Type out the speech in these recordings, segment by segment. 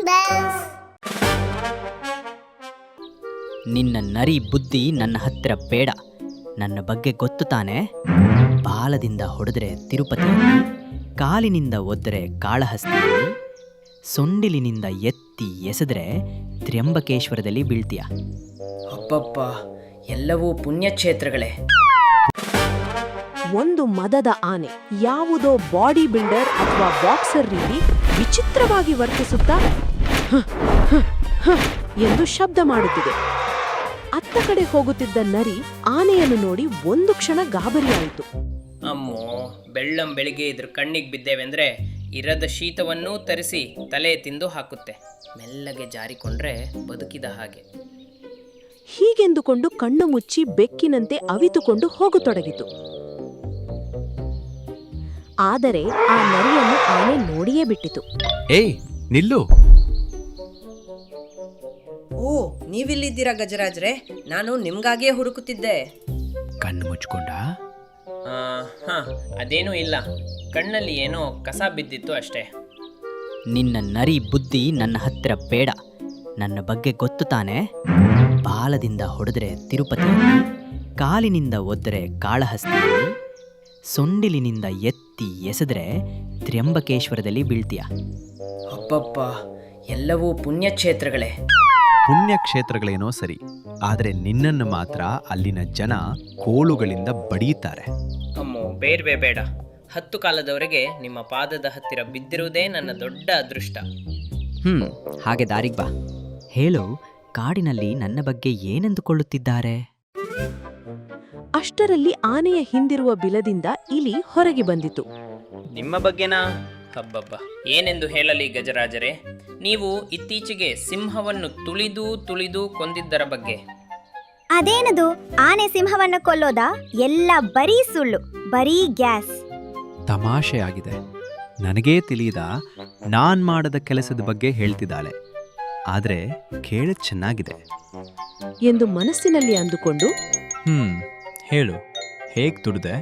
bells. ನಿನ್ನ ನರಿ ಬುದ್ಧಿ ನನ್ನ ಹತ್ತಿರ ಬೇಡ. ನನ್ನ ಬಗ್ಗೆ ಗೊತ್ತು ತಾನೆ. ಬಾಲದಿಂದ ಹೊಡೆದ್ರೆ ತಿರುಪತಿಯಲ್ಲಿ, ಕಾಲಿನಿಂದ ಒದ್ದರೆ ಕಾಳಹಸ್ತಿಯಲ್ಲಿ, ಸೊಂಡಿಲಿನಿಂದ ಎತ್ತಿ ಎಸೆದ್ರೆ ತ್ರ್ಯಂಬಕೇಶ್ವರದಲ್ಲಿ ಬೀಳ್ತೀಯ. ಅಬ್ಬಬ್ಬ, ಎಲ್ಲವೂ ಪುಣ್ಯಕ್ಷೇತ್ರಗಳೇ. ಒಂದು ಮದದ ಆನೆ ಯಾವುದೋ ಬಾಡಿ ಬಿಲ್ಡರ್ ಅಥವಾ ಬಾಕ್ಸರ್ ರೀತಿ ವಿಚಿತ್ರವಾಗಿ ವರ್ತಿಸುತ್ತಾ "ಹ್, ಹ್, ಹ್" ಎಂದು ಶಬ್ದ ಮಾಡುತ್ತಿದೆ. ಅತ್ತ ಕಡೆ ಹೋಗುತ್ತಿದ್ದ ನರಿ ಆನೆಯನ್ನು ನೋಡಿ ಒಂದು ಕ್ಷಣ ಗಾಬರಿಯಾಯಿತು. ಅಮ್ಮೋ, ಬೆಳ್ಳಂ ಬೆಳಿಗ್ಗೆ ಇದ್ರ ಕಣ್ಣಿಗೆ ಬಿದ್ದೇವೆಂದ್ರೆ ಇರದ ಶೀತವನ್ನೂ ತರಿಸಿ ತಲೆ ತಿಂದು ಹಾಕುತ್ತೆ. ಮೆಲ್ಲಗೆ ಜಾರಿಕೊಂಡ್ರೆ ಬದುಕಿದ ಹಾಗೆ. ಹೀಗೆಂದುಕೊಂಡು ಕಣ್ಣು ಮುಚ್ಚಿ ಬೆಕ್ಕಿನಂತೆ ಅವಿತುಕೊಂಡು ಹೋಗತೊಡಗಿತು. ಆದರೆ ಆ ನರಿಯನ್ನು ಆನೆ ನೋಡಿಯೇ ಬಿಟ್ಟಿತು. ಏಯ್ ನಿಲ್ಲು! ಓ, ನೀವಿಲ್ಲಿದ್ದೀರಾ ಗಜರಾಜ್ರೆ? ನಾನು ನಿಮ್ಗಾಗೇ ಹುಡುಕುತ್ತಿದ್ದೆ. ಕಣ್ಣು ಮುಚ್ಕೊಂಡ? ಅದೇನೂ ಇಲ್ಲ, ಕಣ್ಣಲ್ಲಿ ಏನೋ ಕಸ ಬಿದ್ದಿತ್ತು ಅಷ್ಟೇ. ನಿನ್ನ ನರಿ ಬುದ್ಧಿ ನನ್ನ ಹತ್ತಿರ ಬೇಡ. ನನ್ನ ಬಗ್ಗೆ ಗೊತ್ತು ತಾನೆ. ಬಾಲದಿಂದ ಹೊಡೆದ್ರೆ ತಿರುಪತಿಯಲ್ಲಿ, ಕಾಲಿನಿಂದ ಒದ್ದರೆ ಕಾಳಹಸ್ತಿಯಲ್ಲಿ, ಸೊಂಡಿಲಿನಿಂದ ಎತ್ತಿ ಎಸೆದ್ರೆ ತ್ರ್ಯಂಬಕೇಶ್ವರದಲ್ಲಿ ಬೀಳ್ತೀಯ. ಅಬ್ಬಬ್ಬ, ಎಲ್ಲವೂ ಪುಣ್ಯಕ್ಷೇತ್ರಗಳೇ. ಪುಣ್ಯಕ್ಷೇತ್ರಗಳೇನೋ ಸರಿ, ಆದರೆ ನಿನ್ನನ್ನು ಮಾತ್ರ ಅಲ್ಲಿನ ಜನ ಕೋಲುಗಳಿಂದ ಬಡಿಯುತ್ತಾರೆ. ಅಮ್ಮೋ, ಬೇಡವೇ ಬೇಡ. 10 ಕಾಲದವರೆಗೆ ನಿಮ್ಮ ಪಾದದ ಹತ್ತಿರ ಬಿದ್ದಿರುವುದೇ ನನ್ನ ದೊಡ್ಡ ಅದೃಷ್ಟ. ಹಾಗೆ ದಾರಿಗೆ ಬಾ. ಹೇಳು, ಕಾಡಿನಲ್ಲಿ ನನ್ನ ಬಗ್ಗೆ ಏನೆಂದುಕೊಳ್ಳುತ್ತಿದ್ದಾರೆ? ಅಷ್ಟರಲ್ಲಿ ಆನೆಯ ಹಿಂದಿರುವ ಬಿಲದಿಂದ ಇಲಿ ಹೊರಗೆ ಬಂದಿತು. ನಿಮ್ಮ ಬಗ್ಗೆನಾ? ಹಬ್ಬಬ್ಬ, ಏನೆಂದು ಹೇಳಲಿ ಗಜರಾಜರೇ. ನೀವು ಇತ್ತೀಚೆಗೆ ಸಿಂಹವನ್ನು ತುಳಿದು ಕೊಂದಿದ್ದರ ಬಗ್ಗೆ. ಅದೇನದು? ಆನೆ ಸಿಂಹವನ್ನು ಕೊಲ್ಲೋದಾ? ಎಲ್ಲ ಬರೀ ಸುಳ್ಳು, ಬರೀ ಗ್ಯಾಸ್. ತಮಾಷೆಯಾಗಿದೆ. ನನಗೇ ತಿಳಿಯದ ನಾನ್ ಮಾಡದ ಕೆಲಸದ ಬಗ್ಗೆ ಹೇಳ್ತಿದ್ದಾಳೆ. ಆದರೆ ಕೇಳ ಚೆನ್ನಾಗಿದೆ ಎಂದು ಮನಸ್ಸಿನಲ್ಲಿ ಅಂದುಕೊಂಡು ಹೇಳು, ಹೇಗ್ ತುಡ್ದೆ?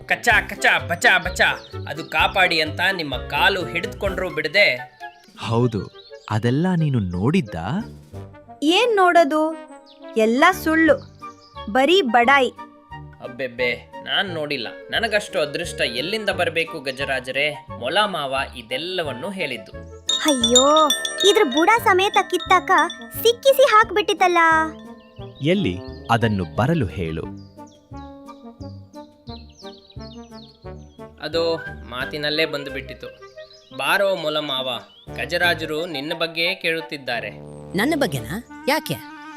ಕಚ್ಚಾ ಕಚ್ಚಾ ಬಚಾ ಬಚಾ, ಅದು ಕಾಪಾಡಿ ಅಂತ ನಿಮ್ಮ ಕಾಲು ಹಿಡಿದುಕೊಂಡ್ರೂ ಬಿಡದೆ. ಹೌದು, ಅದೆಲ್ಲ ನೀನು ನೋಡಿದ್ದ? ಏನ್ ನೋಡೋದು? ಎಲ್ಲ ಸುಳ್ಳು, ಬರೀ ಬಡಾಯಿ. ಅಬ್ಬೆಬ್ಬೆ, ನಾನ್ ನೋಡಿಲ್ಲ. ನನಗಷ್ಟು ಅದೃಷ್ಟ ಎಲ್ಲಿಂದ ಬರಬೇಕು ಗಜರಾಜರೇ? ಮೊಲ ಮಾವ ಇದೆಲ್ಲವನ್ನು ಹೇಳಿದ್ದು. ಅಯ್ಯೋ, ಇದ್ರ ಬುಡ ಸಮೇತ ಕಿತ್ತಾಕ ಸಿಕ್ಕಿಸಿ ಹಾಕ್ಬಿಟ್ಟಿತ್ತಲ್ಲ. ಎಲ್ಲಿ? ಅದನ್ನು ಬರಲು ಹೇಳು. ಅದು ಮಾತಿನಲ್ಲೇ ಬಂದು ಬಿಟ್ಟಿತು. ಬಾರೋ ಮೊಲ ಮಾವ, ಗಜರಾಜರು ನಿನ್ನ ಬಗ್ಗೆ ಕೇಳುತ್ತಿದ್ದಾರೆ. ನನ್ನ ಬಗ್ಗೆನಾ? ಯಾಕೆ?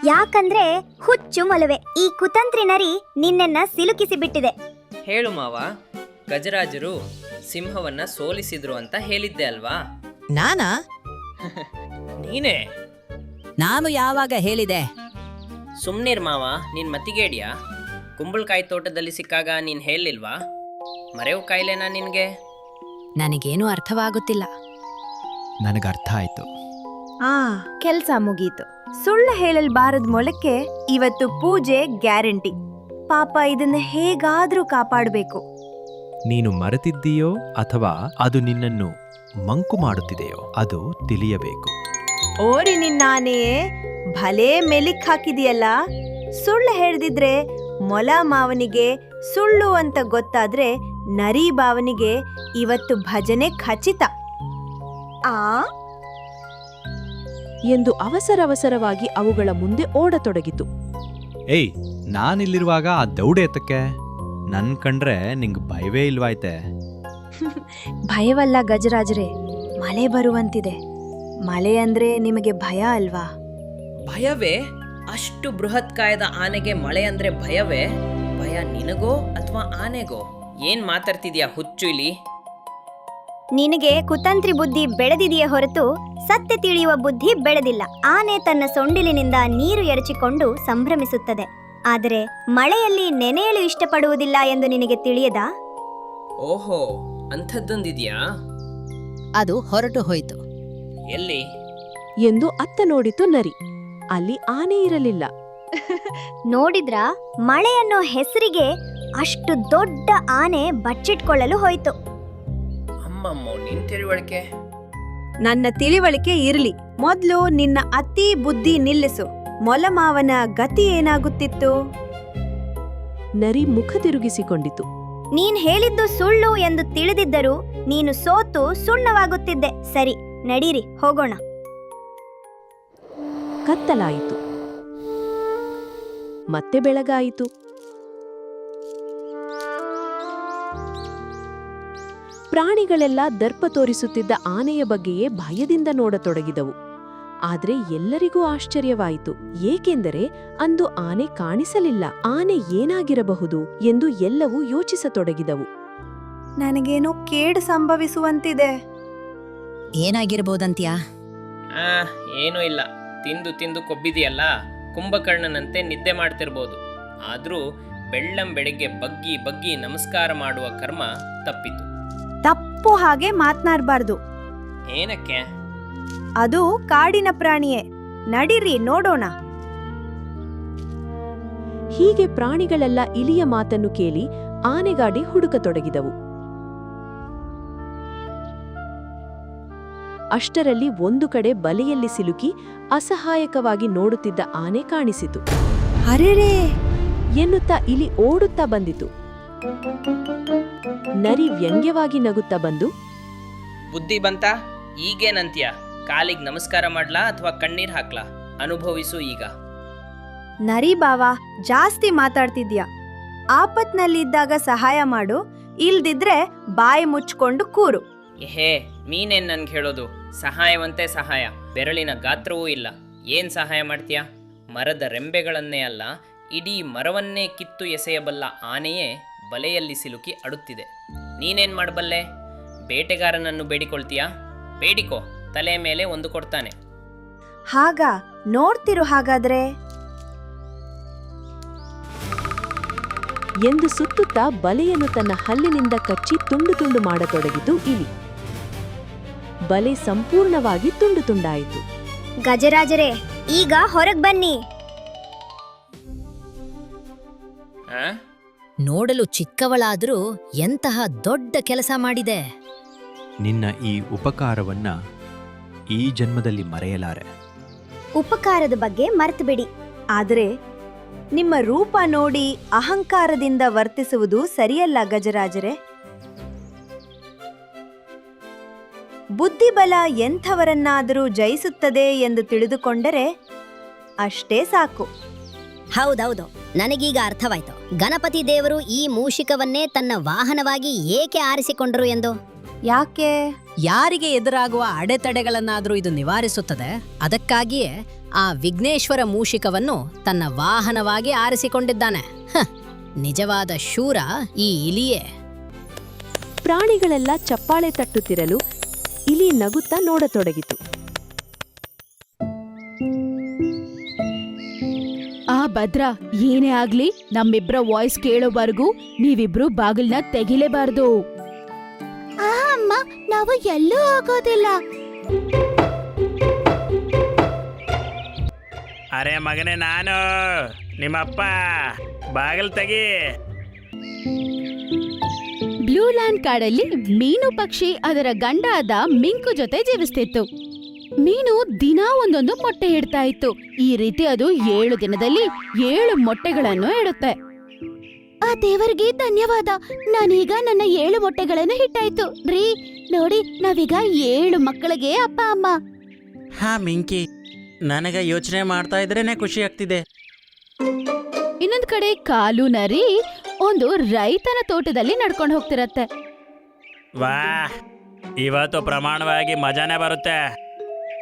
ಯಾಕಂದ್ರೆ ಹುಚ್ಚು ಮೊಲವೆ, ಈ ಕುತಂತ್ರಿ ನರಿ ನಿನ್ನನ್ನ ಸಿಲುಕಿಸಿ ಬಿಟ್ಟಿದೆ. ಹೇಳು ಮಾವ, ಗಜರಾಜರು ಸಿಂಹವನ್ನ ಸೋಲಿಸಿದ್ರು ಅಂತ ಹೇಳಿದ್ದೆ ಅಲ್ವಾ? ನಾನಾ? ನೀನೇ? ನಾನು ಯಾವಾಗ ಹೇಳಿದೆ? ಸುಮ್ನಿರ್ ಮಾವ, ನೀನ್ ಮತಿಗೇಡಿಯಾ? ಕುಂಬಳಕಾಯಿ ತೋಟದಲ್ಲಿ ಸಿಕ್ಕಾಗ ನೀನ್ ಹೇಳಿಲ್ವಾ? ಮರೆವು ಕಾಯಿಲೆನಾ ನಿನ್ಗೆ? ನನಗೇನು ಅರ್ಥವಾಗುತ್ತಿಲ್ಲ. ನನಗರ್ಥ ಆಯ್ತು. ಕೆಲ್ಸ ಮುಗೀತು. ಸುಳ್ಳು ಹೇಳಲ್ಬಾರದ್ ಮೊಲಕ್ಕೆ ಇವತ್ತು ಪೂಜೆ ಗ್ಯಾರಂಟಿ. ಪಾಪ, ಇದನ್ನ ಹೇಗಾದ್ರೂ ಕಾಪಾಡಬೇಕು. ನೀನು ಮರೆತಿದ್ದೀಯೋ ಅಥವಾ ಅದು ನಿನ್ನನ್ನು ಮಂಕು ಮಾಡುತ್ತಿದೆಯೋ ಅದು ತಿಳಿಯಬೇಕು. ಓರಿ ನಿನ್ನಾನೆಯೇ, ಭಲೇ ಮೆಲಿಕ್ ಹಾಕಿದೆಯಲ್ಲ. ಸುಳ್ಳು ಹೇಳ್ದಿದ್ರೆ ಮೊಲ ಮಾವನಿಗೆ ಸುಳ್ಳು ಅಂತ ಗೊತ್ತಾದ್ರೆ ನರಿ ಬಾವನಿಗೆ ಇವತ್ತು ಭಜನೆ ಖಚಿತ. ಎಂದು ಅವಸರವಾಗಿ ಅವುಗಳ ಮುಂದೆ ಓಡತೊಡಗಿತು. ಏಯ್, ನಾನಿಲ್ಲಿರುವಾಗ ಆ ದೌಡೆ ಎತ್ತಕ್ಕೆ? ನನ್ ಕಂಡ್ರೆ ನಿಂಗ್ ಭಯವೇ ಇಲ್ವಾಯ್ತೆ? ಭಯವಲ್ಲ ಗಜರಾಜರೇ, ಮಳೆ ಬರುವಂತಿದೆ. ಮಳೆ ಅಂದ್ರೆ ನಿಮಗೆ ಭಯ ಅಲ್ವಾ? ಭಯವೇ? ಅಷ್ಟು ಬೃಹತ್ ಕಾಯದ ಆನೆಗೆ ಮಳೆ ಅಂದ್ರೆ ಭಯವೇ? ಭಯ ನಿನಗೋ ಅಥವಾ ಆನೆಗೋ? ಏನ್ ಮಾತಾಡ್ತಿದ್ಯಾ ಹುಚ್ಚು ಇಲ್ಲಿ? ನಿನಗೆ ಕುತಂತ್ರಿ ಬುದ್ಧಿ ಬೆಳೆದಿದೆಯೇ ಹೊರತು ಸತ್ಯ ತಿಳಿಯುವ ಬುದ್ಧಿ ಬೆಳೆದಿಲ್ಲ. ಆನೆ ತನ್ನ ಸೊಂಡಿಲಿನಿಂದ ನೀರು ಎರಚಿಕೊಂಡು ಸಂಭ್ರಮಿಸುತ್ತದೆ, ಆದರೆ ಮಳೆಯಲ್ಲಿ ನೆನೆಯಲು ಇಷ್ಟಪಡುವುದಿಲ್ಲ ಎಂದು ನಿನಗೆ ತಿಳಿಯದಾ? ಓಹೋ, ಅಂಥದ್ದೊಂದಿದ್ಯಾ? ಅದು ಹೊರಟು ಹೋಯಿತು. ಎಲ್ಲಿ? ಎಂದು ಅತ್ತ ನೋಡಿತು ನರಿ. ಅಲ್ಲಿ ಆನೆ ಇರಲಿಲ್ಲ. ನೋಡಿದ್ರಾ, ಮಳೆ ಅನ್ನೋ ಹೆಸರಿಗೆ ಅಷ್ಟು ದೊಡ್ಡ ಆನೆ ಬಚ್ಚಿಟ್ಕೊಳ್ಳಲು ಹೋಯ್ತು. ಅಮ್ಮಮ್ಮೋ, ನಿನ್ ತಿಳುವಳಿಕೆ. ನನ್ನ ತಿಳಿವಳಿಕೆ ಇರ್ಲಿ. ಮೊದ್ಲು ನಿನ್ನ ಅತಿ ಬುದ್ಧಿ ನಿಲ್ಲಿಸು. ಮೊಲಮಾವನ ಗತಿ ಏನಾಗುತ್ತಿತ್ತು? ನರಿ ಮುಖ ತಿರುಗಿಸಿಕೊಂಡಿತು. ನೀನ್ ಹೇಳಿದ್ದು ಸುಳ್ಳು ಎಂದು ತಿಳಿದಿದ್ದರೂ ನೀನು ಸೋತು ಸುಣ್ಣವಾಗುತ್ತಿದ್ದೆ. ಸರಿ, ನಡೀರಿ ಹೋಗೋಣ. ಕತ್ತಲಾಯಿತು. ಮತ್ತೆ ಬೆಳಗಾಯಿತು. ಪ್ರಾಣಿಗಳೆಲ್ಲ ದರ್ಪ ತೋರಿಸುತ್ತಿದ್ದ ಆನೆಯ ಬಗ್ಗೆಯೇ ಭಯದಿಂದ ನೋಡತೊಡಗಿದವು. ಆದ್ರೆ ಎಲ್ಲರಿಗೂ ಆಶ್ಚರ್ಯವಾಯಿತು. ಏಕೆಂದರೆ ಅಂದು ಆನೆ ಕಾಣಿಸಲಿಲ್ಲ. ಆನೆ ಏನಾಗಿರಬಹುದು ಎಂದು ಎಲ್ಲವೂ ಯೋಚಿಸತೊಡಗಿದವು. ನನಗೇನೋ ಕೇಡು ಸಂಭವಿಸುವಂತಿದೆ. ಏನಾಗಿರ್ಬೋದಂತ್ಯಾ? ಏನೂ ಇಲ್ಲ. ತಿಂದು ತಿಂದು ಕೊಬ್ಬಿದೆಯಲ್ಲ, ಕುಂಭಕರ್ಣನಂತೆ ನಿದ್ದೆ ಮಾಡ್ತಿರ್ಬೋದು. ಆದರೂ ಬೆಳ್ಳಂಬೆಳಗ್ಗೆ ಬಗ್ಗಿ ಬಗ್ಗಿ ನಮಸ್ಕಾರ ಮಾಡುವ ಕರ್ಮ ತಪ್ಪಿತು. ತಪ್ಪು ಹಾಗೆ ಮಾತ್ನಾಡ್ಬಾರ್ದು. ಏನಕ್ಕೆ? ಅದು ಕಾಡಿನ ಪ್ರಾಣಿಯೇ. ನಡೀರಿ ನೋಡೋಣ. ಹೀಗೆ ಪ್ರಾಣಿಗಳೆಲ್ಲ ಇಲಿಯ ಮಾತನ್ನು ಕೇಳಿ ಆನೆಗಾಡಿ ಹುಡುಕತೊಡಗಿದವು. ಅಷ್ಟರಲ್ಲಿ ಒಂದು ಕಡೆ ಬಲೆಯಲ್ಲಿ ಸಿಲುಕಿ ಅಸಹಾಯಕವಾಗಿ ನೋಡುತ್ತಿದ್ದ ಆನೆ ಕಾಣಿಸಿತು. ಅರೆರೇ ಎನ್ನುತ್ತಾ ಇಲಿ ಓಡುತ್ತಾ ಬಂದಿತು. ನರಿ ವ್ಯಂಗ್ಯವಾಗಿ ನಗುತ್ತಾ ಬಂದು, ಬುದ್ಧಿ ಬಂತ? ಈಗೇನಂತ್ಯ? ಕಾಲಿಗೆ ನಮಸ್ಕಾರ ಮಾಡ್ಲಾ ಅಥವಾ ಕಣ್ಣೀರ್ ಹಾಕ್ಲಾ? ಅನುಭವಿಸು ಈಗ. ನರಿ ಬಾವಾ, ಜಾಸ್ತಿ ಮಾತಾಡ್ತಿದ್ಯಾ. ಆಪತ್ನಲ್ಲಿದ್ದಾಗ ಸಹಾಯ ಮಾಡು, ಇಲ್ದಿದ್ರೆ ಬಾಯಿ ಮುಚ್ಕೊಂಡು ಕೂರು. ಏಹೇ, ನೀನೇನ್ ನನ್ಗೆ ಹೇಳೋದು? ಸಹಾಯವಂತೆ ಸಹಾಯ, ಬೆರಳಿನ ಗಾತ್ರವೂ ಇಲ್ಲ. ಏನ್ ಸಹಾಯ ಮಾಡ್ತೀಯಾ? ಮರದ ರೆಂಬೆಗಳನ್ನೇ ಅಲ್ಲ, ಇಡೀ ಮರವನ್ನೇ ಕಿತ್ತು ಎಸೆಯಬಲ್ಲ ಆನೆಯೇ ಬಲೆಯಲ್ಲಿ ಸಿಲುಕಿ ಅಡುತ್ತಿದೆ. ನೀನೇನ್ ಮಾಡಬಲ್ಲೆ? ಬೇಟೆಗಾರನನ್ನು ಬೇಡಿಕೊಳ್ತೀಯಾ? ಬೇಡಿಕೋ, ತಲೆ ಮೇಲೆ ಒಂದು ಕೊಡ್ತಾನೆ. ಹಾಗ ನೋಡ್ತಿರು ಹಾಗಾದ್ರೆ ಎಂದು ಸುತ್ತುತ್ತಾ ಬಲೆಯನ್ನು ತನ್ನ ಹಲ್ಲಿನಿಂದ ಕಚ್ಚಿ ತುಂಡು ತುಂಡು ಮಾಡತೊಡಗಿತು ಇಲಿ. ಬಲೆ ಸಂಪೂರ್ಣವಾಗಿ ತುಂಡು ತುಂಡಾಯಿತು. ಗಜರಾಜರೇ, ಈಗ ಹೊರಗ್ ಬನ್ನಿ. ನೋಡಲು ಚಿಕ್ಕವಳಾದ್ರೂ ಎಂತಹ ದೊಡ್ಡ ಕೆಲಸ ಮಾಡಿದೆ. ನಿನ್ನ ಈ ಉಪಕಾರವನ್ನ ಈ ಜನ್ಮದಲ್ಲಿ ಮರೆಯಲಾರೆ. ಉಪಕಾರದ ಬಗ್ಗೆ ಮರ್ತು ಬಿಡಿ. ಆದ್ರೆ ನಿಮ್ಮ ರೂಪ ನೋಡಿ ಅಹಂಕಾರದಿಂದ ವರ್ತಿಸುವುದು ಸರಿಯಲ್ಲ ಗಜರಾಜರೇ. ಬುದ್ಧಿಬಲ ಎಂಥವರನ್ನಾದರೂ ಜಯಿಸುತ್ತದೆ ಎಂದು ತಿಳಿದುಕೊಂಡರೆ ಅಷ್ಟೇ ಸಾಕು. ಹೌದೌದು, ನನಗೀಗ ಅರ್ಥವಾಯ್ತು. ಗಣಪತಿ ದೇವರು ಈ ಮೂಷಿಕವನ್ನೇ ತನ್ನ ವಾಹನವಾಗಿ ಏಕೆ ಆರಿಸಿಕೊಂಡರು ಎಂದು. ಯಾಕೆ? ಯಾರಿಗೆ ಎದುರಾಗುವ ಅಡೆತಡೆಗಳನ್ನಾದರೂ ಇದು ನಿವಾರಿಸುತ್ತದೆ. ಅದಕ್ಕಾಗಿಯೇ ಆ ವಿಘ್ನೇಶ್ವರ ಮೂಷಿಕವನ್ನು ತನ್ನ ವಾಹನವಾಗಿ ಆರಿಸಿಕೊಂಡಿದ್ದಾನೆ. ನಿಜವಾದ ಶೂರ ಈ ಇಲಿಯೇ. ಪ್ರಾಣಿಗಳೆಲ್ಲ ಚಪ್ಪಾಳೆ ತಟ್ಟುತ್ತಿರಲು ಇಲಿ ನಗುತ್ತಾ ನೋಡತೊಡಗಿತು. ಆ ಭದ್ರ, ಏನೇ ಆಗ್ಲಿ ನಮ್ಮಿಬ್ರ ವಾಯ್ಸ್ ಕೇಳೋವರೆಗೂ ನೀವಿಬ್ರು ಬಾಗಿಲ್ನ ತೆಗಿಲೇಬಾರ್ದು. ಅಮ್ಮ, ನಾವು ಎಲ್ಲೂ ಹೋಗೋದಿಲ್ಲ. ಅರೆ ಮಗನೇ, ನಾನು ನಿಮ್ಮಪ್ಪ. ಬಾಗಿಲು ತೆಗಿ. ಬ್ಲೂ ಲ್ಯಾಂಡ್ ಕಾಡಲ್ಲಿ ಮೀನು ಪಕ್ಷಿ ಅದರ ಗಂಡ ಆದ ಮಿಂಕು ಜೊತೆ ಜೀವಿಸ್ತಿತ್ತು. ಮೀನು ದಿನಾ ಒಂದೊಂದು ಮೊಟ್ಟೆ ಇಡ್ತಾ ಇತ್ತು. ಈ ರೀತಿ ಅದು 7 ದಿನದಲ್ಲಿ 7 ಮೊಟ್ಟೆಗಳನ್ನು ಇಡುತ್ತೆ. ಆ ದೇವರಿಗೆ ಧನ್ಯವಾದ, ನಾನೀಗ ನನ್ನ 7 ಮೊಟ್ಟೆಗಳನ್ನು ಇಟ್ಟಾಯ್ತು ರೀ. ನೋಡಿ, ನಾವೀಗ 7 ಮಕ್ಕಳಿಗೆ ಅಪ್ಪ ಅಮ್ಮ. ಹಾ ಮಿಂಕಿ, ನನಗೆ ಯೋಚನೆ ಮಾಡ್ತಾ ಇದ್ರೇನೆ ಖುಷಿ ಆಗ್ತಿದೆ. ಇನ್ನೊಂದ್ ಕಡೆ ಕಾಲು ನರಿ ಒಂದು ರೈತನ ತೋಟದಲ್ಲಿ ನಡ್ಕೊಂಡು ಹೋಗ್ತಿರತ್ತೆ. ವಾ, ಇವತ್ತು ಪ್ರಮಾಣವಾಗಿ ಮಜಾನೇ ಬರುತ್ತೆ.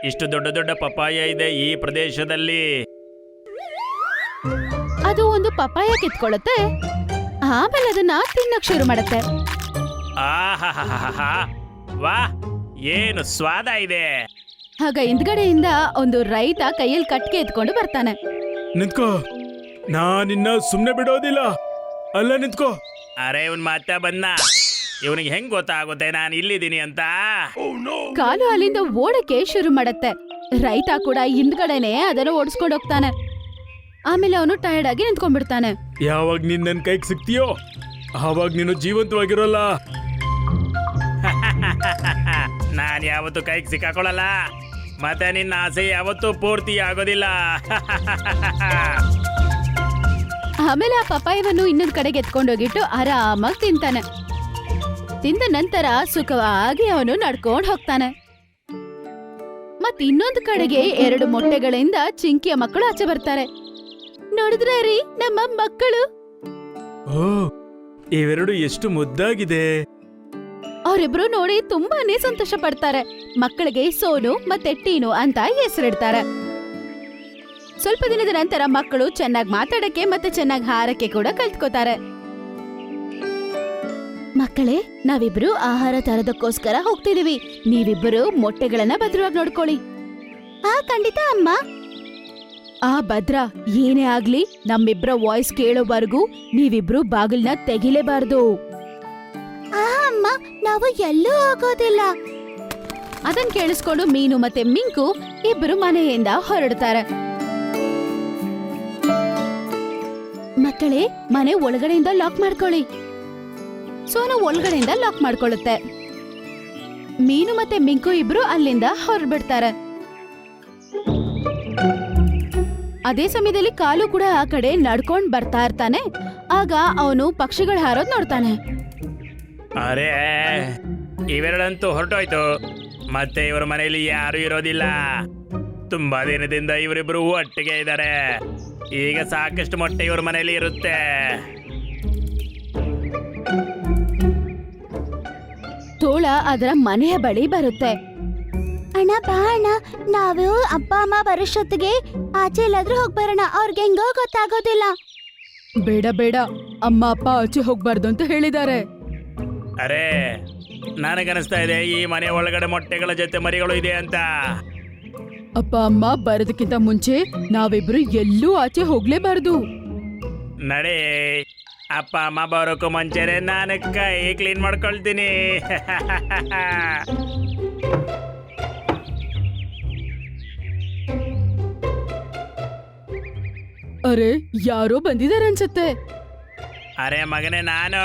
ಇಷ್ಟು ದೊಡ್ಡ ದೊಡ್ಡ ಪಪ್ಪಾಯ ಇದೆ ಈ ಪ್ರದೇಶದಲ್ಲಿ. ಅದು ಒಂದು ಪಪಾಯ ಕಿತ್ಕೊಳ್ಳುತ್ತೆ, ಆಮೇಲೆ ಅದನ್ನ ತಿನ್ನಕ್ ಶುರು ಮಾಡುತ್ತೆ. ಆಹಾ, ವಾ, ಏನು ಸ್ವಾದ ಇದೆ. ಆಗ ಹಿಂದ್ಗಡೆಯಿಂದ ಒಂದು ರೈತ ಕೈಯಲ್ಲಿ ಕಟ್ಗೆ ಎತ್ಕೊಂಡು ಬರ್ತಾನೆ. ನಿಂತ್ಕೋ, ನಾನಿನ್ನ ಸುಮ್ನೆ ಬಿಡೋದಿಲ್ಲ. ಅಲ್ಲ ನಿಂತ್ಕೋ. ಅರೆ, ಇವನ್ ಮತ್ತೆ ಬಂದ. ಇವನಿಗೆ ಹೆಂಗ್ ಗೊತ್ತಾಗುತ್ತೆ ನಾನು ಇಲ್ಲಿದ್ದೀನಿ ಅಂತ? ಕಾಲು ಅಲ್ಲಿಂದ ಓಡಕ್ಕೆ ಶುರು ಮಾಡತ್ತೆ. ರೈತ ಕೂಡ ಹಿಂದ್ಗಡೆನೆ ಅದನ್ನ ಓಡಿಸ್ಕೊಂಡು ಹೋಗ್ತಾನೆ. ಆಮೇಲೆ ಅವನು ಟಯರ್ಡ್ ಆಗಿ ನಿಂತ್ಕೊಂಡ್ಬಿಡ್ತಾನೆ. ಯಾವಾಗ ನೀನ್ ನನ್ ಕೈಗೆ ಸಿಗ್ತೀಯೋ ಆವಾಗ ನೀನು ಜೀವಂತವಾಗಿರೋಲ್ಲ. ನಾನ್ ನಾನು ಯಾವತ್ತೂ ಕೈಗೆ ಸಿಕ್ಕಾಕೊಳ್ಳಲ್ಲ, ಮತ್ತೆ ನಿನ್ನ ಆಸೆ ಯಾವತ್ತೂ ಪೂರ್ತಿ ಆಗೋದಿಲ್ಲ. ಆಮೇಲೆ ಆ ಪಪಾಯವನ್ನು ಇನ್ನೊಂದ್ ಕಡೆಗೆ ಎತ್ಕೊಂಡೋಗಿಟ್ಟು ಆರಾಮಾಗಿ ತಿಂತಾನೆ. ತಿಂದ ನಂತರ ಸುಖವಾಗಿ ಅವನು ನಡ್ಕೊಂಡು ಹೋಗ್ತಾನೆ. ಮತ್ ಇನ್ನೊಂದು ಕಡೆಗೆ 2 ಮೊಟ್ಟೆಗಳಿಂದ ಚಿಂಕಿಯ ಮಕ್ಕಳು ಆಚೆ ಬರ್ತಾರೆ. ನೋಡಿದ್ರೆ ರೀ, ನಮ್ಮ ಮಕ್ಕಳು. ಓ, ಇವೆರಡು ಎಷ್ಟು ಮುದ್ದಾಗಿದೆ. ಅವರಿಬ್ರು ನೋಡಿ ತುಂಬಾನೇ ಸಂತೋಷ ಪಡ್ತಾರೆ. ಮಕ್ಕಳಿಗೆ ಸೋನು ಮತ್ತೆ ಟೀನು ಅಂತ ಹೆಸರಿಡ್ತಾರೆ. ಸ್ವಲ್ಪ ದಿನದ ನಂತರ ಮಕ್ಕಳು ಚೆನ್ನಾಗಿ ಮಾತಾಡಕ್ಕೆ ಮತ್ತೆ ಚೆನ್ನಾಗಿ ಹಾರಕ್ಕೆ ಕೂಡ ಕಲ್ತ್ಕೋತಾರೆ. ಮಕ್ಕಳೇ, ನಾವಿಬ್ರು ಆಹಾರ ತರೋದಕ್ಕೋಸ್ಕರ ಹೋಗ್ತಿದೀವಿ. ನೀವಿಬ್ಬರು ಮೊಟ್ಟೆಗಳನ್ನ ಭದ್ರವಾಗಿ ನೋಡ್ಕೊಳ್ಳಿ. ಖಂಡಿತ ಅಮ್ಮ. ಭದ್ರ, ಏನೇ ಆಗ್ಲಿ ನಮ್ಮಿಬ್ರ ವಾಯ್ಸ್ ಕೇಳೋವರೆಗೂ ನೀವಿಬ್ರು ಬಾಗಿಲ್ನ ತೆಗಿಲೇಬಾರ್ದು. ಅಮ್ಮ, ನಾವು ಎಲ್ಲೂ ಹೋಗೋದಿಲ್ಲ. ಅದನ್ ಕೇಳಿಸ್ಕೊಂಡು ಮೀನು ಮತ್ತೆ ಮಿಂಕು ಇಬ್ರು ಮನೆಯಿಂದ ಹೊರಡ್ತಾರೆ. ಮಕ್ಕಳೇ, ಮನೆ ಒಳಗಡೆಯಿಂದ ಲಾಕ್ ಮಾಡ್ಕೊಳ್ಳಿ. ಸೋನು ಒಳಗಡೆಯಿಂದ ಲಾಕ್ ಮಾಡ್ಕೊಳ್ಳುತ್ತೆ. ಮೀನು ಮತ್ತೆ ಮಿಂಕು ಇಬ್ರು ಅಲ್ಲಿಂದ ಹೊರಡ್ಬಿಡ್ತಾರೆ. ಅದೇ ಸಮಯದಲ್ಲಿ ಕಾಲು ಕೂಡ ಆ ಕಡೆ ನಡ್ಕೊಂಡ್ ಬರ್ತಾ ಇರ್ತಾನೆ. ಆಗ ಅವನು ಪಕ್ಷಿಗಳು ಹಾರೋದ್ ನೋಡ್ತಾನೆ. ಅರೆ, ಇವೆರಡಂತೂ ಹೊರಟೋಯ್ತು. ಮತ್ತೆ ಇವರ ಮನೆಯಲ್ಲಿ ಯಾರು ಇರೋದಿಲ್ಲ. ತುಂಬಾ ದಿನದಿಂದ ಇವರಿಬ್ರು ಒಟ್ಟಿಗೆ ಇದ್ದಾರೆ. ಈಗ ಸಾಕಷ್ಟು ಮೊಟ್ಟೆ ಇವ್ರ ಮನೆಯಲ್ಲಿ ಇರುತ್ತೆ. ತೋಳ ಅದರ ಮನೆಯ ಬಳಿ ಬರುತ್ತೆ. ಅಣ್ಣ ಬಾ ಅಣ್ಣ, ನಾವು ಅಪ್ಪ ಅಮ್ಮ ಬರೋಷ್ಟೊತ್ತಿಗೆ ಆಚೆ ಎಲ್ಲಾದ್ರೂ ಹೋಗ್ಬರೋಣ. ಅವ್ರಿಗೆ ಹೆಂಗೋ ಗೊತ್ತಾಗೋದಿಲ್ಲ. ಬೇಡ ಬೇಡ, ಅಮ್ಮ ಅಪ್ಪ ಆಚೆ ಹೋಗ್ಬಾರ್ದು ಅಂತ ಹೇಳಿದ್ದಾರೆ. ಅರೆ, ನನಗನ್ನಿಸ್ತಾ ಇದೆ ಈ ಮನೆ ಒಳಗಡೆ ಮೊಟ್ಟೆಗಳ ಜೊತೆ ಮರಿಗಳು ಇದೆ ಅಂತ. ಅಪ್ಪ ಅಮ್ಮ ಬರೋದಕ್ಕಿಂತ ಮುಂಚೆ ನಾವಿಬ್ರು ಎಲ್ಲೂ ಆಚೆ ಹೋಗ್ಲೇಬಾರ್ದು. ನಡೆ, ಅಪ್ಪ ಅಮ್ಮ ಬರೋಕ್ಕೂ ಮುಂಚೆನೆ ನಾನು ಕೈ ಕ್ಲೀನ್ ಮಾಡ್ಕೊಳ್ತೀನಿ. ಅರೆ, ಯಾರೋ ಬಂದಿದ್ದಾರೆ ಅನ್ಸತ್ತೆ. ಅರೆ ಮಗನೇ, ನಾನು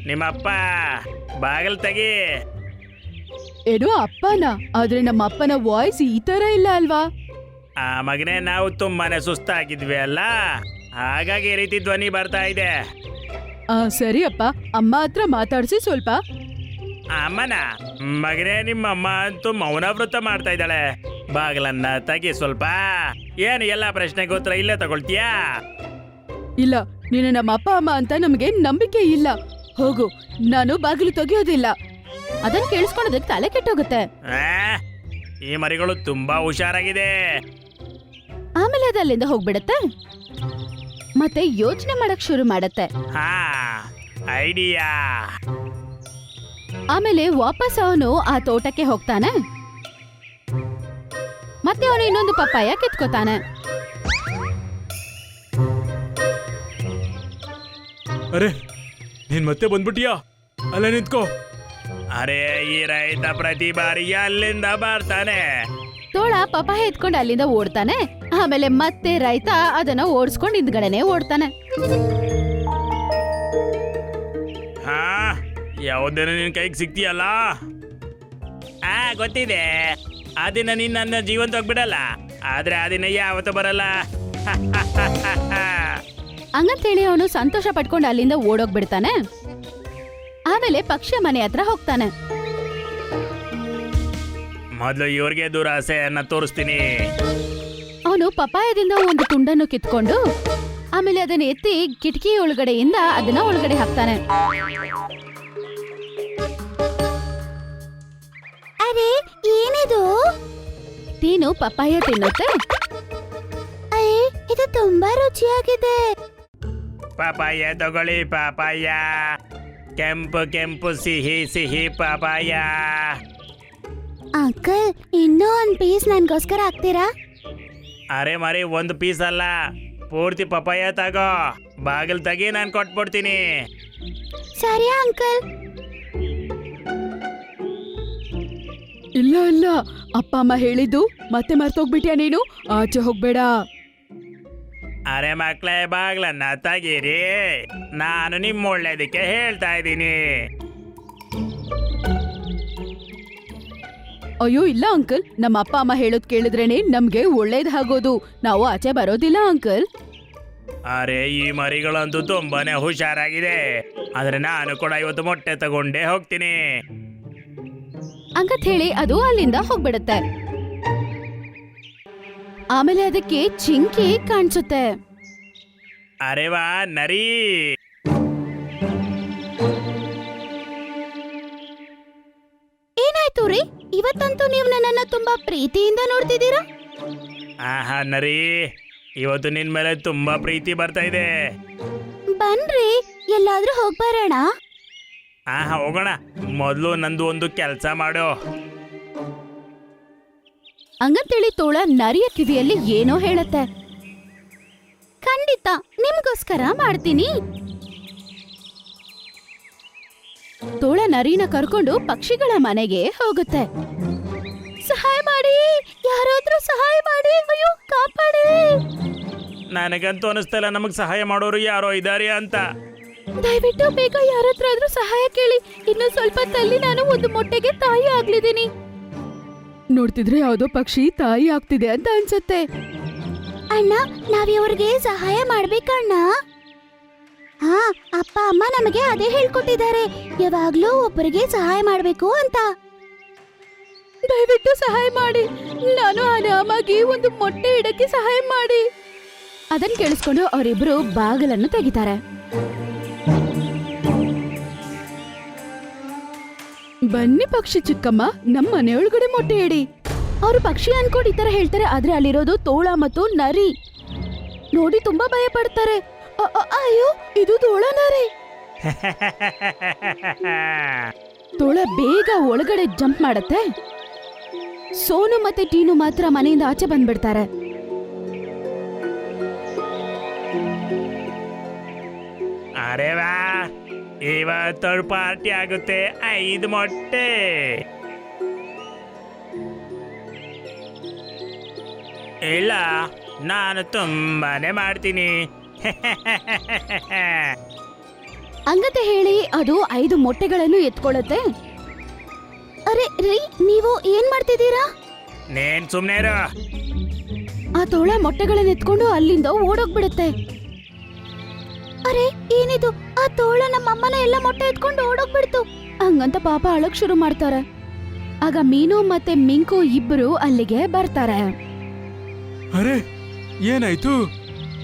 ನಿಮ್ಮಪ್ಪ. ಬಾಗಿಲು ತೆಗಿ. ಏನೋ ಅಪ್ಪನ, ಆದ್ರೆ ನಮ್ಮ ಅಪ್ಪನ ವಾಯ್ಸ್ ಈ ತರ ಇಲ್ಲ ಅಲ್ವಾ? ಆ ಮಗನೇ, ನಾವು ತುಂಬಾನೇ ಸುಸ್ತಾಗಿದ್ವಿ ಅಲ್ಲ, ಹಾಗಾಗಿ ಈ ರೀತಿ ಧ್ವನಿ ಬರ್ತಾ ಇದೆ. ಸರಿ ಅಪ್ಪ, ಅಮ್ಮ ಹತ್ರ ಮಾತಾಡ್ಸಿ ಸ್ವಲ್ಪ. ಅಮ್ಮನ ಮಗನೇ, ನಿಮ್ಮಮ್ಮ ಅಂತೂ ಮೌನಾವೃತ ಮಾಡ್ತಾ ಇದ್ದಾಳೆ. ಬಾಗಿಲನ್ನ ತೆಗಿ ಸ್ವಲ್ಪ. ಏನು ಎಲ್ಲ ಪ್ರಶ್ನೆಗೆ ಉತ್ತರ ಇಲ್ಲೇ ತಗೊಳ್ತೀಯಾ? ಇಲ್ಲ, ನೀನು ನಮ್ಮ ಅಪ್ಪ ಅಮ್ಮ ಅಂತ ನಮಗೆ ನಂಬಿಕೆ ಇಲ್ಲ. ಹೋಗು, ನಾನು ಬಾಗಿಲು ತೆಗಿಯೋದಿಲ್ಲ. ಅದನ್ನ ಕೇಳಿಸ್ಕೊಳ್ಳೋದಕ್ಕೆ ತಲೆ ಕೆಟ್ಟೋಗುತ್ತೆ. ಈ ಮರಿಗಳು ತುಂಬಾ ಹುಷಾರಾಗಿದೆ. ಆಮೇಲೆ ಅದು ಅಲ್ಲಿಂದ ಹೋಗ್ಬಿಡತ್ತೆ. ಮತ್ತೆ ಯೋಚನೆ ಮಾಡಕ್ ಶುರು ಮಾಡತ್ತೆ. ಹಾ, ಐಡಿಯಾ. ಆಮೇಲೆ ವಾಪಸ್ ಅವನು ಆ ತೋಟಕ್ಕೆ ಹೋಗ್ತಾನೆ. ಮತ್ತೆ ಅವನು ಇನ್ನೊಂದು ಪಪ್ಪಾಯ ಕಿತ್ಕೋತಾನೆ. ಅರೆ, ನೀನ್ ಮತ್ತೆ ಬಂದ್ಬಿಟ್ಟಿಯಾ? ಅಲ್ಲ ನಿಂತ್ಕೋ. ಅರೆ, ಈ ರೈತ ಪ್ರತಿ ಬಾರಿ ಅಲ್ಲಿಂದ ಬರ್ತಾನೆ. ತೋಳ ಪಪ್ಪಾಯ ಎತ್ಕೊಂಡು ಅಲ್ಲಿಂದ ಓಡ್ತಾನೆ. ಆಮೇಲೆ ಮತ್ತೆ ರೈತ ಅದನ್ನ ಓಡಿಸ್ಕೊಂಡು ಹಿಂದ್ಗಡೆನೆ ಓಡ್ತಾನೆ. ಹಾ, ಯಾವುದೇನೋ ನಿನ್ ಕೈಗೆ ಸಿಗ್ತೀಯಲ್ಲ. ಗೊತ್ತಿದೆ, ಆ ದಿನ ನೀನ್ ನನ್ನ ಜೀವಂತವಾಗಿ ಬಿಡಲ್ಲ, ಆದ್ರೆ ಆ ದಿನ ಯಾವತ್ತೂ ಬರಲ್ಲ. ಹಂಗಂತೇಳಿ ಅವನು ಸಂತೋಷ ಪಟ್ಕೊಂಡು ಅಲ್ಲಿಂದ ಓಡೋಗ್ಬಿಡ್ತಾನೆ. ಆಮೇಲೆ ಪಕ್ಷಿಯ ಮನೆ ಹತ್ರ ಹೋಗ್ತಾನೆ. ಮೊದಲು ಇವ್ರಿಗೆ ದುರಾಸೆಯನ್ನ ತೋರಿಸ್ತೀನಿ. ಅವನು ಪಪಾಯದಿಂದ ಒಂದು ತುಂಡನ್ನು ಕಿತ್ಕೊಂಡು ಆಮೇಲೆ ಅದನ್ನ ಎತ್ತಿ ಕಿಟಕಿ ಒಳಗಡೆಯಿಂದ ಅದನ್ನ ಒಳಗಡೆ ಹಾಕ್ತಾನೆ. ಅರೆ, ಏನಿದು? ಟೀನು ಪಪಾಯ ತಿನ್ನುತ್ತೆ. ಇದು ತುಂಬಾ ರುಚಿಯಾಗಿದೆ. ಪಾಪಾಯ ತಗೊಳ್ಳಿ, ಪಾಪಾಯ. ಕೆಂಪು ಕೆಂಪು ಸಿಹಿ ಸಿಹಿ ಪಾಪಾಯ. ಅಂಕಲ್, ಇನ್ನೂ ಒಂದ್ ಪೀಸ್ ನನ್ಗೋಸ್ಕರ ಹಾಕ್ತೀರಾ? ಅರೆ ಮರಿ, ಒಂದು ಪೀಸ್ ಅಲ್ಲ, ಪೂರ್ತಿ ಪಪಾಯ ತಗೋ. ಬಾಗಿಲು ತೆಗಿ, ನಾನು ಕೊಟ್ಬಿಡ್ತೀನಿ. ಸರಿ ಅಂಕಲ್. ಇಲ್ಲ ಇಲ್ಲ, ಅಪ್ಪ ಅಮ್ಮ ಹೇಳಿದ್ದು ಮತ್ತೆ ಮರ್ತೋಗ್ಬಿಟ್ಯಾ ನೀನು? ಆಚೆ ಹೋಗ್ಬೇಡ. ಅರೆ ಮಕ್ಳೇ, ಬಾಗ್ಲನ್ನ ತೆಗೀರಿ, ನಾನು ನಿಮ್ಮ ಒಳ್ಳೇದಕ್ಕೆ ಹೇಳ್ತಾ ಇದ್ದೀನಿ. ಅಯ್ಯೋ ಇಲ್ಲ ಅಂಕಲ್, ನಮ್ಮ ಅಪ್ಪ ಅಮ್ಮ ಹೇಳೋದ್ ಕೇಳಿದ್ರೇನೆ ನಮ್ಗೆ ಒಳ್ಳೇದಾಗೋದು. ನಾವು ಆಚೆ ಬರೋದಿಲ್ಲ ಅಂಕಲ್. ಅರೆ ಈ ಮರಿಗಳಂತೂ ತುಂಬಾನೇ ಹುಷಾರಾಗಿದೆ. ಆದ್ರೆ ನಾನು ಕೂಡ ಇವತ್ತು ಮೊಟ್ಟೆ ತಗೊಂಡೇ ಹೋಗ್ತೀನಿ. ಹಂಗತ್ ಹೇಳಿ ಅದು ಅಲ್ಲಿಂದ ಹೋಗ್ಬಿಡುತ್ತೆ. ಆಮೇಲೆ ಅದಕ್ಕೆ ಚಿಂಕಿ ಕಾಣಿಸುತ್ತೆ. ಅರೆ ವಾ ನರಿ, ಏನಾಯ್ತು ರೀ, ಇವತ್ತಂತೂ ನೀವು ನನ್ನನ್ನ ತುಂಬಾ ಪ್ರೀತಿಯಿಂದ ನೋಡ್ತಿದ್ದೀರಾ? ಆಹಾ ನರಿ, ಇವತ್ತು ನಿನ್ ಮೇಲೆ ತುಂಬಾ ಪ್ರೀತಿ ಬರ್ತಾ ಇದೆ. ಬನ್ರಿ ಎಲ್ಲಾದ್ರೂ ಹೋಗ್ಬರೋಣ. ಆಹಾ ಹೋಗೋಣ. ಮೊದಲು ನಂದು ಒಂದು ಕೆಲಸ ಮಾಡು. ಹಂಗಂತೇಳಿ ತೋಳ ನರಿಯ ಕಿವಿಯಲ್ಲಿ ಏನೋ ಹೇಳತ್ತೆ. ಖಂಡಿತ ನಿಮ್ಗೋಸ್ಕರ ಮಾಡ್ತೀನಿ. ತೋಳ ನರಿನ ಕರ್ಕೊಂಡು ಪಕ್ಷಿಗಳ ಮನೆಗೆ ಹೋಗುತ್ತೆ. ಸಹಾಯ ಮಾಡಿ, ಯಾರಾದ್ರೂ ಸಹಾಯ ಮಾಡಿ, ಅಯ್ಯೋ ಕಾಪಾಡಿ. ನನಗಂತೂ ಅನಿಸ್ತಿಲ್ಲ ನಮಗ್ ಸಹಾಯ ಮಾಡೋರು ಯಾರೋ ಇದಾರೆ ಅಂತ. ದಯವಿಟ್ಟು ಬೇಗ ಯಾರತ್ರಾದ್ರೂ ಸಹಾಯ ಕೇಳಿ. ಇನ್ನು ಸ್ವಲ್ಪ ತಲ್ಲಿ ನಾನು ಒಂದು ಮೊಟ್ಟೆಗೆ ತಾಯಿ ಆಗ್ಲಿದ್ದೀನಿ. ನೋಡ್ತಿದ್ರೆ ಯಾವ್ದೋ ಪಕ್ಷಿ ತಾಯಿ ಆಗ್ತಿದೆ ಅಂತ ಅನ್ಸುತ್ತೆ. ಅಣ್ಣ, ನಾವಿವ್ರಿಗೆ ಸಹಾಯ ಮಾಡ್ಬೇಕಣ್ಣ. ಹಾ, ಅಪ್ಪ ಅಮ್ಮ ನಮಗೆ ಅದೇ ಹೇಳ್ಕೊಟ್ಟಿದ್ದಾರೆ, ಯಾವಾಗ್ಲೂ ಒಬ್ಬರಿಗೆ ಸಹಾಯ ಮಾಡ್ಬೇಕು ಅಂತ. ದಯವಿಟ್ಟು ಸಹಾಯ ಮಾಡಿ, ನಾನು ಆರಾಮಾಗಿ ಒಂದು ಮೊಟ್ಟೆ ಇಡಕ್ಕೆ ಸಹಾಯ ಮಾಡಿ. ಅದನ್ನ ಕೇಳಿಸ್ಕೊಂಡು ಅವರಿಬ್ರು ಬಾಗಿಲನ್ನು ತೆಗಿತಾರೆ. ಬನ್ನಿ ಪಕ್ಷಿ ಚಿಕ್ಕಮ್ಮ, ನಮ್ಮ ಮನೆ ಒಳಗಡೆ ಮೊಟ್ಟೆ ಇಡಿ. ಅವರು ಪಕ್ಷಿ ಅನ್ಕೊಂಡು ಈ ತರ ಹೇಳ್ತಾರೆ, ಆದ್ರೆ ಅಲ್ಲಿರೋದು ತೋಳ ಮತ್ತು ನರಿ. ನೋಡಿ ತುಂಬಾ ಭಯ ಪಡ್ತಾರೆ. ಅಯ್ಯೋ, ಇದು ತೋಳ ನರಿ. ತೋಳ ಬೇಗ ಒಳಗಡೆ ಜಂಪ್ ಮಾಡತ್ತೆ. ಸೋನು ಮತ್ತೆ ಟೀನು ಮಾತ್ರ ಮನೆಯಿಂದ ಆಚೆ ಬಂದ್ಬಿಡ್ತಾರೆ. ಅರೆ ವಾ, ಇವತ್ತು ಪಾರ್ಟಿ ಆಗುತ್ತೆ. 5 ಮೊಟ್ಟೆ. ಇಲ್ಲ, ನಾನು ತುಂಬಾನೇ ಮಾಡ್ತೀನಿ. ಹಂಗಂತ ಹೇಳಿ ಅದು 5 ಮೊಟ್ಟೆಗಳನ್ನು ಎತ್ಕೊಳ್ಳುತ್ತೆ. ಅರೆ ರೀ, ನೀವು ಏನ್ ಮಾಡ್ತಿದ್ದೀರಾ? ನೇನ್ ಸುಮ್ನೆ ಇರು. ಆ ತೋಳ ಮೊಟ್ಟೆಗಳನ್ನ ಎತ್ಕೊಂಡು ಅಲ್ಲಿಂದ ಓಡೋಗ್ಬಿಡುತ್ತೆ. ಅರೆ ಏನಿದು, ಆ ತೋಳ ನಮ್ಮಮ್ಮನ ಎಲ್ಲ ಮೊಟ್ಟೆ ಎತ್ಕೊಂಡು ಓಡೋಗ್ಬಿಡ್ತು. ಹಂಗಂತ ಪಾಪ ಅಳಕ್ ಶುರು ಮಾಡ್ತಾರೆ. ಆಗ ಮೀನು ಮತ್ತೆ ಮಿಂಕು ಇಬ್ರು ಅಲ್ಲಿಗೆ ಬರ್ತಾರೆ. ಅರೆ ಏನಾಯ್ತು?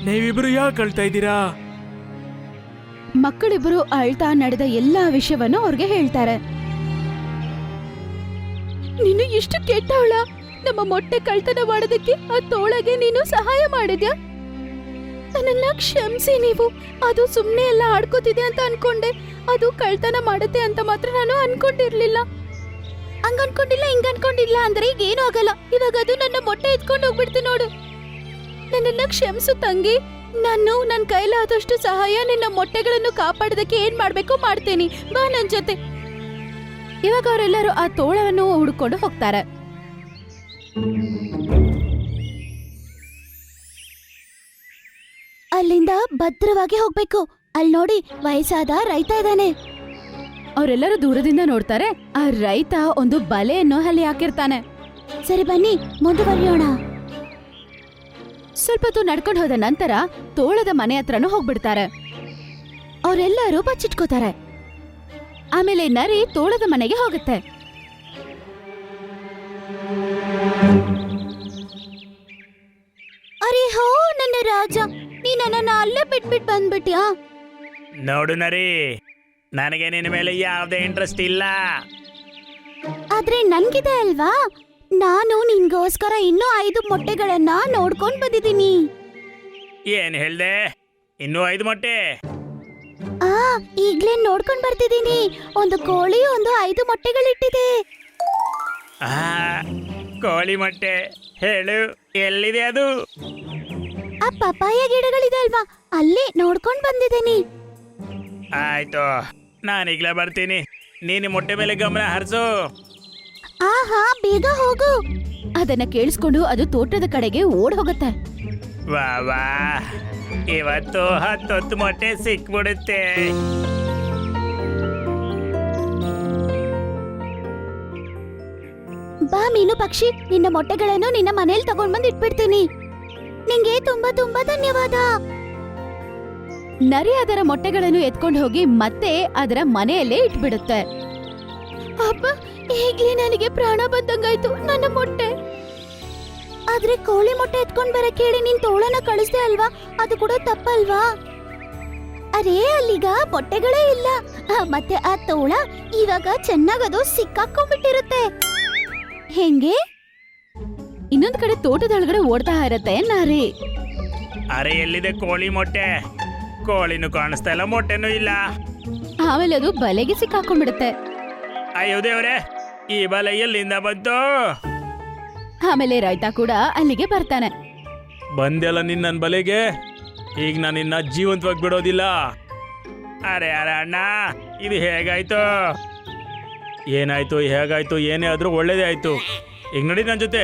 ನೀವಿಬ್ರು ಯಾಕೆ ಅಳ್ತಾ ಇದ್ದೀರಾ? ಮಕ್ಕಳಿಬ್ರು ಅಳ್ತಾ ನಡೆದ ಎಲ್ಲಾ ವಿಷಯವನ್ನು ಅವ್ರಿಗೆ ಹೇಳ್ತಾರೆ. ನೀನು ಇಷ್ಟು ಕೆಟ್ಟವಳ, ನಮ್ಮ ಮೊಟ್ಟೆ ಕಳ್ತನ ಮಾಡೋದಕ್ಕೆ ಆ ತೋಳಗೆ ನೀನು ಸಹಾಯ ಮಾಡಿದ್ಯಾ? ನನ್ನನ್ನ ಕ್ಷಮಿಸಿ ನೀವು. ಅದು ಸುಮ್ನೆ ಎಲ್ಲ ಆಡ್ಕೋತಿದೆ ಅಂತ ಅನ್ಕೊಂಡೆ. ಅದು ಕಳ್ತನ ಮಾಡುತ್ತೆ ಅಂತ ಮಾತ್ರ ನಾನು ಅನ್ಕೊಂಡಿರ್ಲಿಲ್ಲ. ಹಂಗ ಅನ್ಕೊಂಡಿಲ್ಲ, ಹಿಂಗ ಅನ್ಕೊಂಡಿಲ್ಲ ಅಂದ್ರೆ ಈಗ ಏನೂ ಆಗಲ್ಲ. ಇವಾಗ ಅದು ನನ್ನ ಮೊಟ್ಟೆ ಎತ್ಕೊಂಡು ಹೋಗ್ಬಿಡ್ತು ನೋಡು. ನನ್ನನ್ನ ಕ್ಷಮಿಸು ತಂಗಿ. ನಾನು ನನ್ನ ಕೈಲಾದಷ್ಟು ಸಹಾಯ ನಿನ್ನ ಮೊಟ್ಟೆಗಳನ್ನು ಕಾಪಾಡೋದಕ್ಕೆ ಏನ್ ಮಾಡ್ಬೇಕು ಮಾಡ್ತೇನೆ. ಬಾ ನನ್ ಜೊತೆ. ಇವಾಗ ಅವರೆಲ್ಲರೂ ಆ ತೋಳವನ್ನು ಹುಡ್ಕೊಂಡು ಹೋಗ್ತಾರೆ. ಅಲ್ಲಿಂದ ಭದ್ರವಾಗಿ ಹೋಗ್ಬೇಕು. ಅಲ್ಲಿ ನೋಡಿ, ವಯಸ್ಸಾದ ರೈತ ಇದ್ದಾನೆ. ಅವರೆಲ್ಲರೂ ದೂರದಿಂದ ನೋಡ್ತಾರೆ. ಆ ರೈತ ಒಂದು ಬಲೆಯನ್ನು ಅಲ್ಲಿ ಹಾಕಿರ್ತಾನೆ. ಸರಿ ಬನ್ನಿ ಮುಂದುವರಿಯೋಣ. ಸ್ವಲ್ಪ ಹೊತ್ತು ನಡ್ಕೊಂಡು ಹೋದ ನಂತರ ತೋಳದ ಮನೆ ಹತ್ರನೂ ಹೋಗ್ಬಿಡ್ತಾರೆ. ಅವರೆಲ್ಲರೂ ಬಚ್ಚಿಟ್ಕೋತಾರೆ. ಆಮೇಲೆ ನರಿ ತೋಳದ ಮನೆಗೆ ಹೋಗುತ್ತೆ. ಅರೆ ಹೋ ನನ್ನ ರಾಜ, ನೀ ನನ್ನನ್ನ ಅಲ್ಲೇ ಬಿಟ್ಬಿಟ್ ಬಂದ್ಬಿಟ್ಯಾ? ನೋಡು ನರಿ, ನನಗೆ ನಿನ್ನ ಮೇಲೆ ಯಾವುದೇ ಇಂಟ್ರೆಸ್ಟ್ ಇಲ್ಲ. ಆದ್ರೆ ನನ್ಗಿದೆ ಅಲ್ವಾ, ನಾನು ನಿನ್ಗೋಸ್ಕರ ಇನ್ನೂ 5 ಮೊಟ್ಟೆಗಳನ್ನ ನೋಡ್ಕೊಂಡ್ ಬಂದಿದ್ದೀನಿ. ಏನ್ ಹೇಳ್ದೆ? ಇನ್ನೂ 5 ಮೊಟ್ಟೆ? ಈಗ್ಲೇ ನೋಡ್ಕೊಂಡ್ ಬರ್ತಿದ್ದೀನಿ. ಒಂದು ಕೋಳಿ ಒಂದು 5 ಮೊಟ್ಟೆಗಳಿಟ್ಟಿದೆ. ಆ, ಕೋಳಿ ಮೊಟ್ಟೆ ಹೇಳು, ಎಲ್ಲಿದೆ ಅದು? ಆ ಪಪಾಯ ಗಿಡಗಳಿದೆ ಅಲ್ವಾ, ಅಲ್ಲೇ ನೋಡ್ಕೊಂಡ್ ಬಂದಿದ್ದೀನಿ. ಆಯ್ತು, ನಾನೀಗ್ಲೇ ಬರ್ತೀನಿ. ನೀನು ಮೊಟ್ಟೆ ಮೇಲೆ ಗಮನ ಹರಿಸು. ಆಹಾ, ಬೇಗ ಹೋಗು. ಅದನ್ನ ಕೇಳಿಸ್ಕೊಂಡು ಅದು ತೋಟದ ಕಡೆಗೆ ಓಡ್ ಹೋಗುತ್ತೆ. ವಾ ವಾ, ಇವತ್ತು 10 ಮೊಟ್ಟೆ ಸಿಕ್ಬಿಡುತ್ತೆ. ಬಾ ಮೀನು ಪಕ್ಷಿ, ನಿನ್ನ ಮೊಟ್ಟೆಗಳನ್ನು ನಿನ್ನ ಮನೇಲಿ ತಗೊಂಡ್ ಬಂದು ಇಟ್ಬಿಡ್ತೀನಿ. ನಿಂಗೆ ತುಂಬಾ ತುಂಬಾ ಧನ್ಯವಾದ. ನರಿ ಅದರ ಮೊಟ್ಟೆಗಳನ್ನು ಎತ್ಕೊಂಡು ಹೋಗಿ ಮತ್ತೆ ಅದರ ಮನೆಯಲ್ಲೇ ಇಟ್ಬಿಡುತ್ತೆ. ಅಪ್ಪ, ಈಗ್ಲೇ ನನಗೆ ಪ್ರಾಣ ಬಂದಂಗಾಯ್ತು. ನನ್ನ ಮೊಟ್ಟೆ. ಆದ್ರೆ ಕೋಳಿ ಮೊಟ್ಟೆ ಎತ್ಕೊಂಡ್ ಬರಕ್ ಹೇಳಿ ನೀನ್ ತೋಳನ ಕಳಿಸ್ದೆ ಅಲ್ವಾ? ಅದು ಕೂಡ ತಪ್ಪಲ್ವಾ? ಅರೇ, ಅಲ್ಲಿಗ ಮೊಟ್ಟೆಗಳೇ ಇಲ್ಲ. ಮತ್ತೆ ಆ ತೋಳ ಇವಾಗ ಚೆನ್ನಾಗದು ಸಿಕ್ಕಾಕೊಂಡ್ಬಿಟ್ಟಿರುತ್ತೆ. ಹೆಂಗೆ? ಇನ್ನೊಂದ್ ಕಡೆ ತೋಟದೊಳಗಡೆ ಓಡ್ತಾ ಇರತ್ತೆ ನರಿ. ಅರೆ, ಎಲ್ಲಿದೆ ಕೋಳಿ ಮೊಟ್ಟೆ? ಕೋಳಿನೂ ಕಾಣಿಸ್ತಾ ಇಲ್ಲ, ಮೊಟ್ಟೆನೂ ಇಲ್ಲ. ಆಮೇಲೆ ಅದು ಬಲೆಗೆ ಸಿಕ್ಕಾಕೊಂಡ್ಬಿಡುತ್ತೆ. ಅಯ್ಯೋ ದೇವ್ರೆ, ಈ ಬಲೆ ಎಲ್ಲಿಂದ ಬಂತು? ಆಮೇಲೆ ರೈತ ಕೂಡ ಅಲ್ಲಿಗೆ ಬರ್ತಾನೆ. ಬಂದೆಲ್ಲ ನಿನ್ನ ಬಲೆಗೆ, ಈಗ ನಾನು ನಿನ್ನ ಜೀವಂತವಾಗಿ ಬಿಡೋದಿಲ್ಲ. ಅರೆ ಅರೆ ಅಣ್ಣ, ಇದು ಹೇಗಾಯ್ತು? ಏನಾಯ್ತು, ಹೇಗಾಯ್ತು? ಏನೇ ಆದ್ರೂ ಒಳ್ಳೇದೇ ಆಯ್ತು. ಈಗ ನೋಡಿ ನನ್ನ ಜೊತೆ.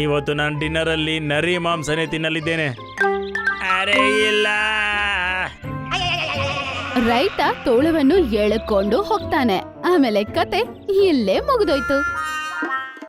ಇವತ್ತು ನಾನು ಡಿನ್ನರಲ್ಲಿ ನರಿ ಮಾಂಸನೇ ತಿನ್ನಲಿದ್ದೇನೆ. ಅರೆ ಇಲ್ಲ. ರೈತ ತೋಳವನ್ನು ಎಳ್ಕೊಂಡು ಹೋಗ್ತಾನೆ. ಆಮೇಲೆ ಕತೆ ಇಲ್ಲೇ ಮುಗಿದೋಯ್ತು.